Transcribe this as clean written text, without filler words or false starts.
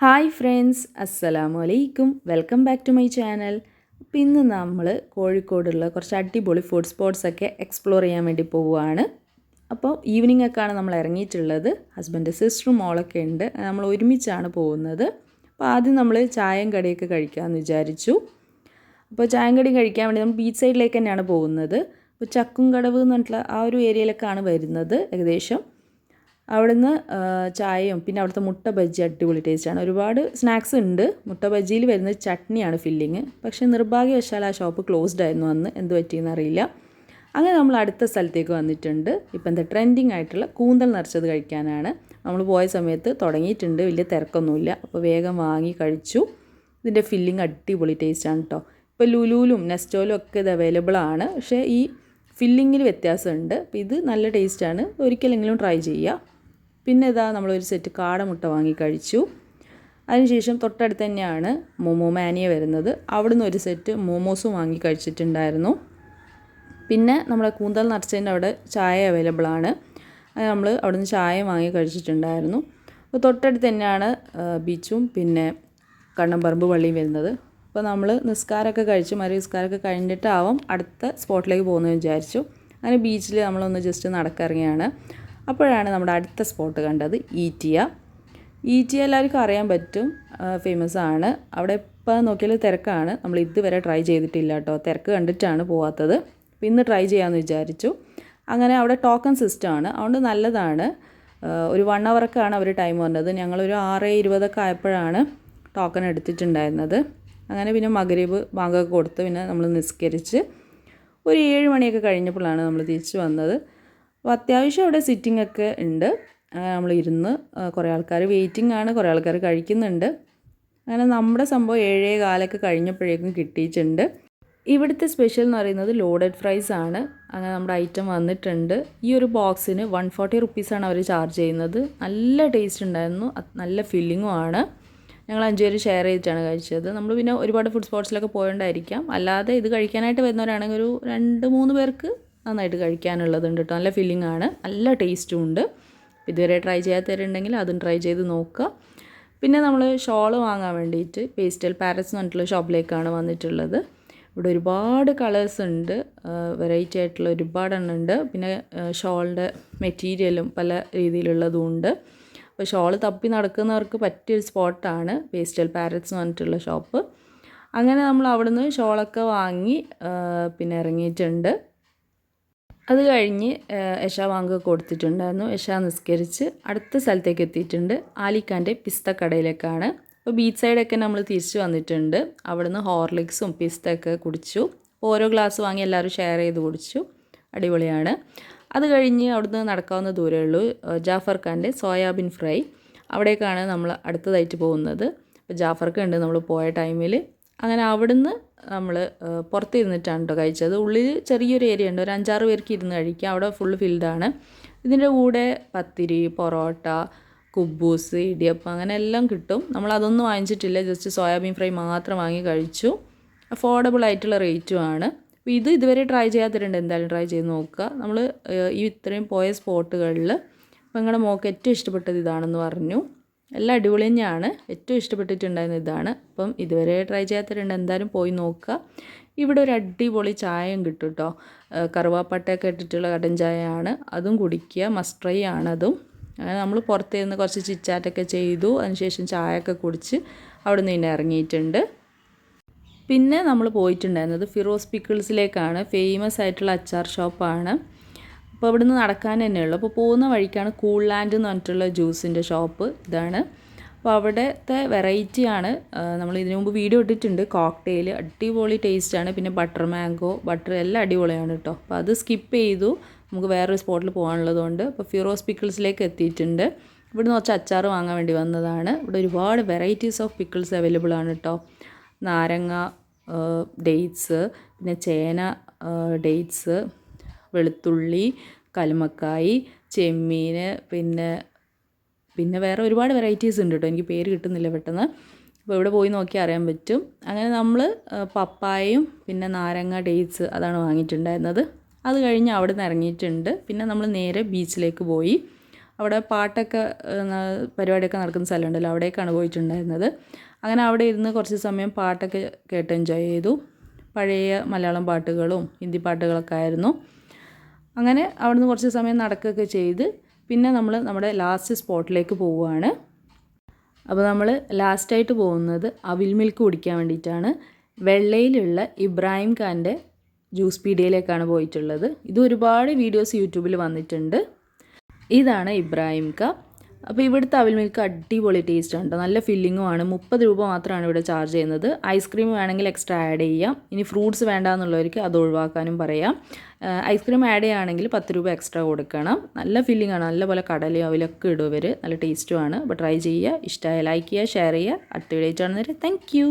Hi friends, അസ്സലാമു അലൈക്കും. Welcome back to my channel. അപ്പോൾ ഇന്ന് നമ്മൾ കോഴിക്കോടുള്ള കുറച്ച് അടിപൊളി ഫുഡ് സ്പോട്ട്സൊക്കെ എക്സ്പ്ലോർ ചെയ്യാൻ വേണ്ടി പോവുകയാണ്. അപ്പോൾ ഈവനിംഗ് ഒക്കെയാണ് നമ്മൾ ഇറങ്ങിയിട്ടുള്ളത്. ഹസ്ബൻഡ് സിസ്റ്ററും മോളൊക്കെ ഉണ്ട്. നമ്മൾ ഒരുമിച്ചാണ് പോകുന്നത്. അപ്പോൾ ആദ്യം നമ്മൾ ചായയും കടിയൊക്കെ കഴിക്കാമെന്ന് വിചാരിച്ചു. അപ്പോൾ ചായയും കടിയും കഴിക്കാൻ വേണ്ടി നമ്മൾ ബീച്ച് സൈഡിലേക്ക് തന്നെയാണ് പോകുന്നത്. അപ്പോൾ ചക്കുംകടവ് എന്ന് പറഞ്ഞിട്ടുള്ള ആ ഒരു ഏരിയയിലേക്കാണ് വരുന്നത് ഏകദേശം. അവിടുന്ന് ചായയും പിന്നെ അവിടുത്തെ മുട്ട ബജ്ജി അടിപൊളി ടേസ്റ്റാണ്. ഒരുപാട് സ്നാക്സ് ഉണ്ട്. മുട്ട ബജ്ജിയിൽ വരുന്നത് ചട്നിയാണ് ഫില്ലിങ്. പക്ഷേ നിർഭാഗ്യവശാൽ ആ ഷോപ്പ് ക്ലോസ്ഡ് ആയിരുന്നു അന്ന്. എന്ത് പറ്റിയെന്ന് അറിയില്ല. അങ്ങനെ നമ്മൾ അടുത്ത സ്ഥലത്തേക്ക് വന്നിട്ടുണ്ട്. ഇപ്പം എന്താ ട്രെൻഡിങ് ആയിട്ടുള്ള കൂന്തൽ നിറച്ചത് കഴിക്കാനാണ്. നമ്മൾ പോയ സമയത്ത് തുടങ്ങിയിട്ടുണ്ട്. വലിയ തിരക്കൊന്നുമില്ല. അപ്പോൾ വേഗം വാങ്ങി കഴിച്ചു. ഇതിൻ്റെ ഫില്ലിങ് അടിപൊളി ടേസ്റ്റാണ് കേട്ടോ. ഇപ്പോൾ ലുലുവിലും നെസ്റ്റോയിലും ഒക്കെ ഇത് അവൈലബിൾ ആണ്. പക്ഷേ ഈ ഫില്ലിങ്ങിൽ വ്യത്യാസമുണ്ട്. അപ്പോൾ ഇത് നല്ല ടേസ്റ്റാണ്. ഒരിക്കലെങ്കിലും ട്രൈ ചെയ്യുക. പിന്നെ ഇതാ നമ്മളൊരു സെറ്റ് കാടമുട്ട വാങ്ങി കഴിച്ചു. അതിനുശേഷം തൊട്ടടുത്ത് തന്നെയാണ് മോമോ മാനിയ വരുന്നത്. അവിടുന്ന് ഒരു സെറ്റ് മോമോസും വാങ്ങി കഴിച്ചിട്ടുണ്ടായിരുന്നു. പിന്നെ നമ്മുടെ കൂന്തൽ നിറച്ചതിൻ്റെ അവിടെ ചായ അവൈലബിൾ ആണ്. നമ്മൾ അവിടുന്ന് ചായ വാങ്ങി കഴിച്ചിട്ടുണ്ടായിരുന്നു. അപ്പോൾ തൊട്ടടുത്ത് തന്നെയാണ് ബീച്ചും പിന്നെ കണ്ണമ്പറമ്പ് പള്ളിയും വരുന്നത്. അപ്പോൾ നമ്മൾ നിസ്കാരമൊക്കെ കഴിച്ചു. നിസ്കാരമൊക്കെ കഴിഞ്ഞിട്ടാവും അടുത്ത സ്പോട്ടിലേക്ക് പോകുന്നതെന്ന് വിചാരിച്ചു. അങ്ങനെ ബീച്ചിൽ നമ്മളൊന്ന് ജസ്റ്റ് നടക്കിറങ്ങിയാണ്. അപ്പോഴാണ് നമ്മുടെ അടുത്ത സ്പോട്ട് കണ്ടത്. ഈറ്റിയ എല്ലാവർക്കും അറിയാൻ പറ്റും, ഫേമസ് ആണ്. അവിടെ ഇപ്പോൾ നോക്കിയാൽ തിരക്കാണ്. നമ്മൾ ഇതുവരെ ട്രൈ ചെയ്തിട്ടില്ല കേട്ടോ. തിരക്ക് കണ്ടിട്ടാണ് പോകാത്തത്. അപ്പോൾ ഇന്ന് ട്രൈ ചെയ്യാമെന്ന് വിചാരിച്ചു. അങ്ങനെ അവിടെ ടോക്കൺ സിസ്റ്റമാണ്. അതുകൊണ്ട് നല്ലതാണ്. ഒരു 1 hourൊക്കെയാണ് അവർ ടൈം വന്നത്. ഞങ്ങളൊരു 6:20 ആയപ്പോഴാണ് ടോക്കൺ എടുത്തിട്ടുണ്ടായിരുന്നത്. അങ്ങനെ പിന്നെ മഗ്‌രിബ് ബാങ്കൊക്കെ കൊടുത്ത് പിന്നെ നമ്മൾ നിസ്കരിച്ച് ഒരു 7 മണിയൊക്കെ കഴിഞ്ഞപ്പോഴാണ് നമ്മൾ തിരിച്ച് വന്നത്. അപ്പോൾ അത്യാവശ്യം അവിടെ സിറ്റിംഗ് ഒക്കെ ഉണ്ട്. നമ്മൾ ഇരുന്ന് കുറേ ആൾക്കാർ വെയിറ്റിംഗ് ആണ്, കുറേ ആൾക്കാർ കഴിക്കുന്നുണ്ട്. അങ്ങനെ നമ്മുടെ സംഭവം 7:15 കഴിഞ്ഞപ്പോഴേക്കും കിട്ടിയിട്ടുണ്ട്. ഇവിടുത്തെ സ്പെഷ്യൽ എന്ന് പറയുന്നത് ലോഡഡ് ഫ്രൈസ് ആണ്. അങ്ങനെ നമ്മുടെ ഐറ്റം വന്നിട്ടുണ്ട്. ഈ ഒരു ബോക്സിന് 140 റുപ്പീസാണ് അവർ ചാർജ് ചെയ്യുന്നത്. നല്ല ടേസ്റ്റ് ഉണ്ടായിരുന്നു, നല്ല ഫില്ലിങ്ങും ആണ്. ഞങ്ങൾ 5 പേര് ഷെയർ ചെയ്തിട്ടാണ് കഴിച്ചത്. നമ്മൾ പിന്നെ ഒരുപാട് ഫുഡ് സ്പോട്ട്സിലൊക്കെ പോയോണ്ടായിരിക്കാം. അല്ലാതെ ഇത് കഴിക്കാനായിട്ട് വരുന്നവരാണെങ്കിൽ ഒരു 2-3 പേർക്ക് നന്നായിട്ട് കഴിക്കാനുള്ളതുണ്ട് കേട്ടോ. നല്ല ഫില്ലിംഗ് ആണ്, നല്ല ടേസ്റ്റും ഉണ്ട്. ഇതുവരെ ട്രൈ ചെയ്യാത്തവരുണ്ടെങ്കിൽ അതും ട്രൈ ചെയ്ത് നോക്കുക. പിന്നെ നമ്മൾ ഷോൾ വാങ്ങാൻ വേണ്ടിയിട്ട് പേസ്റ്റൽ പാരറ്റ്സ് എന്ന് പറഞ്ഞിട്ടുള്ള ഷോപ്പിലേക്കാണ് വന്നിട്ടുള്ളത്. ഇവിടെ ഒരുപാട് കളേഴ്സ് ഉണ്ട്, വെറൈറ്റി ആയിട്ടുള്ള ഒരുപാടെണ്ണം ഉണ്ട്. പിന്നെ ഷോളിൻ്റെ മെറ്റീരിയലും പല രീതിയിലുള്ളതും ഉണ്ട്. അപ്പോൾ ഷോൾ തപ്പി നടക്കുന്നവർക്ക് പറ്റിയൊരു സ്പോട്ടാണ് പേസ്റ്റൽ പാരറ്റ്സ് എന്ന് പറഞ്ഞിട്ടുള്ള ഷോപ്പ്. അങ്ങനെ നമ്മൾ അവിടുന്ന് ഷോളൊക്കെ വാങ്ങി പിന്നെ ഇറങ്ങിയിട്ടുണ്ട്. അത് കഴിഞ്ഞ് എഷ വാങ്ങ് കൊടുത്തിട്ടുണ്ടായിരുന്നു. എഷ നിസ്കരിച്ച് അടുത്ത സ്ഥലത്തേക്ക് എത്തിയിട്ടുണ്ട്. ആലിക്കാൻ്റെ പിസ്ത കടയിലേക്കാണ്. അപ്പോൾ ബീച്ച് സൈഡൊക്കെ നമ്മൾ തിരിച്ച് വന്നിട്ടുണ്ട്. അവിടുന്ന് ഹോർലിക്സും പിസ്തയൊക്കെ കുടിച്ചു. ഓരോ ഗ്ലാസ് വാങ്ങി എല്ലാവരും ഷെയർ ചെയ്ത് കുടിച്ചു. അടിപൊളിയാണ്. അത് കഴിഞ്ഞ് അവിടുന്ന് നടക്കാവുന്ന ദൂരമേ ഉള്ളൂ. ജാഫർ ഖാൻ്റെ സോയാബീൻ ഫ്രൈ, അവിടേക്കാണ് നമ്മൾ അടുത്തതായിട്ട് പോകുന്നത്. അപ്പോൾ ജാഫർ ഖാൻ ഉണ്ട് നമ്മൾ പോയ ടൈമിൽ. അങ്ങനെ അവിടുന്ന് നമ്മൾ പുറത്തിരുന്നിട്ടാണ് കേട്ടോ കഴിച്ചത്. ഉള്ളിൽ ചെറിയൊരു ഏരിയ ഉണ്ട്, ഒരു 5-6 പേർക്ക് ഇരുന്ന് കഴിക്കാം. അവിടെ ഫുള്ള് ഫിൽഡാണ്. ഇതിൻ്റെ കൂടെ പത്തിരി, പൊറോട്ട, കുബൂസ്, ഇടിയപ്പം അങ്ങനെ എല്ലാം കിട്ടും. നമ്മളതൊന്നും വാങ്ങിച്ചിട്ടില്ല, ജസ്റ്റ് സോയാബീൻ ഫ്രൈ മാത്രം വാങ്ങി കഴിച്ചു. അഫോർഡബിൾ ആയിട്ടുള്ള റേറ്റുമാണ്. അപ്പോൾ ഇത് ഇതുവരെ ട്രൈ ചെയ്യാത്തവരുണ്ട്, എന്തായാലും ട്രൈ ചെയ്ത് നോക്കുക. നമ്മൾ ഈ ഇത്രയും പോയ സ്പോട്ടുകളിൽ അപ്പോൾ നിങ്ങളുടെ മോൾക്ക് ഏറ്റവും ഇഷ്ടപ്പെട്ടത് ഇതാണെന്ന് പറഞ്ഞു. എല്ലാം അടിപൊളി തന്നെയാണ്. ഏറ്റവും ഇഷ്ടപ്പെട്ടിട്ടുണ്ടായിരുന്ന ഇതാണ്. അപ്പം ഇതുവരെ ട്രൈ ചെയ്യാത്തവരുണ്ട്, എന്തായാലും പോയി നോക്കുക. ഇവിടെ ഒരു അടിപൊളി ചായയും കിട്ടും കേട്ടോ. കറുവാപ്പട്ടയൊക്കെ ഇട്ടിട്ടുള്ള കട്ടൻ ചായയാണ്. അതും കുടിക്കുക, മസ്റ്റ് ട്രൈ ആണതും. അങ്ങനെ നമ്മൾ പുറത്തുനിന്ന് കുറച്ച് ചിറ്റാറ്റൊക്കെ ചെയ്തു. അതിനുശേഷം ചായയൊക്കെ കുടിച്ച് അവിടെ നിന്ന് തന്നെ ഇറങ്ങിയിട്ടുണ്ട്. പിന്നെ നമ്മൾ പോയിട്ടുണ്ടായിരുന്നത് ഫിറോസ് പിക്കിൾസിലേക്കാണ്. ഫേമസ് ആയിട്ടുള്ള അച്ചാർ ഷോപ്പാണ്. അപ്പോൾ അവിടെ നിന്ന് നടക്കാൻ തന്നെയുള്ളൂ. അപ്പോൾ പോകുന്ന വഴിക്കാണ് കൂൾ ലാൻഡ് എന്ന് പറഞ്ഞിട്ടുള്ള ജ്യൂസിൻ്റെ ഷോപ്പ്. ഇതാണ്. അപ്പോൾ അവിടുത്തെ വെറൈറ്റിയാണ്. നമ്മൾ ഇതിനു മുമ്പ് വീഡിയോ ഇട്ടിട്ടുണ്ട്. കോക്ടെയിൽ അടിപൊളി ടേസ്റ്റാണ്. പിന്നെ ബട്ടർ മാംഗോ, ബട്ടർ എല്ലാം അടിപൊളിയാണ് കേട്ടോ. അപ്പോൾ അത് സ്കിപ്പ് ചെയ്തു, നമുക്ക് വേറൊരു സ്പോട്ടിൽ പോകാനുള്ളതുകൊണ്ട്. അപ്പോൾ ഫിറോസ് പിക്കിൾസിലേക്ക് എത്തിയിട്ടുണ്ട്. ഇവിടുന്ന് കുറച്ച് അച്ചാർ വാങ്ങാൻ വേണ്ടി വന്നതാണ്. ഇവിടെ ഒരുപാട് വെറൈറ്റീസ് ഓഫ് പിക്കിൾസ് അവൈലബിൾ ആണ് കേട്ടോ. നാരങ്ങ, ഡേറ്റ്സ്, പിന്നെ ചേന, ഡേറ്റ്സ്, വെളുത്തുള്ളി, കല്ലുമ്മക്കായ്, ചെമ്മീൻ, പിന്നെ വേറെ ഒരുപാട് വെറൈറ്റീസ് ഉണ്ട് കേട്ടോ. എനിക്ക് പേര് കിട്ടുന്നില്ല പെട്ടെന്ന്. അപ്പോൾ ഇവിടെ പോയി നോക്കി അറിയാൻ പറ്റും. അങ്ങനെ നമ്മൾ പപ്പായയും പിന്നെ നാരങ്ങ, ഡേറ്റ്സ് അതാണ് വാങ്ങിയിട്ടുണ്ടായിരുന്നത്. അത് കഴിഞ്ഞ് അവിടെ നിന്ന് ഇറങ്ങിയിട്ടുണ്ട്. പിന്നെ നമ്മൾ നേരെ ബീച്ചിലേക്ക് പോയി. അവിടെ പാട്ടൊക്കെ പരിപാടിയൊക്കെ നടക്കുന്ന സ്ഥലമുണ്ടല്ലോ, അവിടേക്കാണ് പോയിട്ടുണ്ടായിരുന്നത്. അങ്ങനെ അവിടെ ഇരുന്ന് കുറച്ച് സമയം പാട്ടൊക്കെ കേട്ട് എൻജോയ് ചെയ്തു. പഴയ മലയാളം പാട്ടുകളും ഹിന്ദി പാട്ടുകളൊക്കെ ആയിരുന്നു. അങ്ങനെ അവിടുന്ന് കുറച്ച് സമയം നടക്കുകയൊക്കെ ചെയ്ത് പിന്നെ നമ്മൾ നമ്മുടെ ലാസ്റ്റ് സ്പോട്ടിലേക്ക് പോവുകയാണ്. അപ്പോൾ നമ്മൾ ലാസ്റ്റായിട്ട് പോകുന്നത് അവിൽ മിൽക്ക് കുടിക്കാൻ വേണ്ടിയിട്ടാണ്. വെള്ളയിലുള്ള ഇബ്രാഹിം ഖാൻ്റെ ജ്യൂസ് പീഡിയയിലേക്കാണ് പോയിട്ടുള്ളത്. ഇത് ഒരുപാട് വീഡിയോസ് യൂട്യൂബിൽ വന്നിട്ടുണ്ട്. ഇതാണ് ഇബ്രാഹിം ഖാ. അപ്പോൾ ഇവിടുത്തെ അവിൽ മിൽക്ക് അടിപൊളി ടേസ്റ്റാണ് കേട്ടോ, നല്ല ഫില്ലിങ്ങുമാണ്. 30 രൂപ മാത്രമാണ് ഇവിടെ ചാർജ് ചെയ്യുന്നത്. ഐസ്ക്രീം വേണമെങ്കിൽ എക്സ്ട്രാ ആഡ് ചെയ്യാം. ഇനി ഫ്രൂട്ട്സ് വേണ്ടാന്നുള്ളവർക്ക് അത് ഒഴിവാക്കാനും പറയാം. ഐസ്ക്രീം ആഡ് ചെയ്യുകയാണെങ്കിൽ 10 രൂപ എക്സ്ട്രാ കൊടുക്കണം. നല്ല ഫില്ലിംഗ് ആണ്, നല്ലപോലെ കടലയും അവിലൊക്കെ ഇടും ഇവർ, നല്ല ടേസ്റ്റുമാണ്. അപ്പോൾ ട്രൈ ചെയ്യുക, ഇഷ്ടമായ ലൈക്ക് ചെയ്യുക, ഷെയർ ചെയ്യുക. അടുത്ത വീഡിയോ കാണുന്നവരെ താങ്ക് യു.